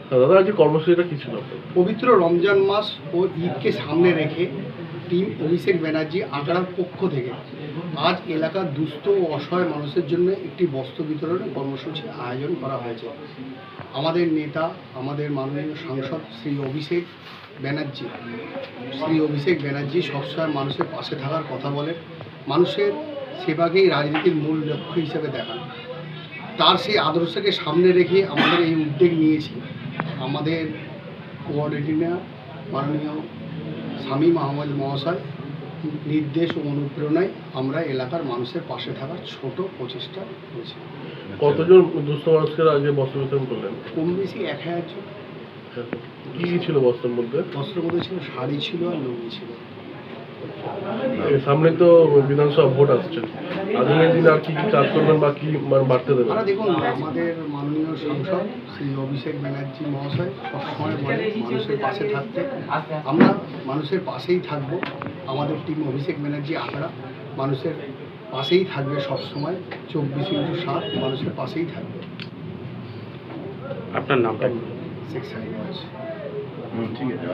দাদা আজকে কর্মসূচিটা কি ছিল? পবিত্র রমজান মাস ও ঈদকে সামনে রেখে টিম অভিষেক ব্যানার্জি আগ্রার পক্ষ থেকে আজ এলাকার দুস্থ ও অসহায় মানুষের জন্য একটি বস্ত্র বিতরণের কর্মসূচি আয়োজন করা হয়েছে। আমাদের নেতা, আমাদের মাননীয় সাংসদ শ্রী অভিষেক ব্যানার্জি সবসময় মানুষের পাশে থাকার কথা বলেন, মানুষের সেবাকেই রাজনীতির মূল লক্ষ্য হিসেবে দেখান। তার সেই আদর্শকে সামনে রেখে আমাদের এই উদ্যোগ নিয়েছি। আমাদের কোঅর্ডিনেটর মাননীয় শামীম আহমদ মহাশয় নির্দেশ ও অনুপ্রেরণায় আমরা এলাকার মানুষের পাশে থাকার ছোট প্রচেষ্টা করেছি। কতজন দুস্থ মানুষকে আজকে বস্ত্র বিতরণ করলেন? কম বেশি 1000 জন। কি ছিল বস্ত্রের মধ্যে? বস্ত্রের মধ্যে ছিল শাড়ি ছিল আর লুঙ্গি ছিল। সামনে তো বিধানসভা ভোট আসছে, আগামী দিনে আর কি কি কাজ করবেন বা কি বাড়তে দেবেন? দেখুন, আমাদের মাননীয় সাংসদ শ্রী অভিষেক ব্যানার্জি মহাশয় সবসময় বলে মানুষের পাশে থাকতে। আমরা মানুষের পাশেই থাকবো। আমাদের টিম অভিষেক ব্যানার্জি আগ্রা মানুষের পাশেই থাকবে সবসময়, 24x7 মানুষের পাশেই থাকবে। আপনার নামটা? শেখ সাহেব। ঠিক আছে।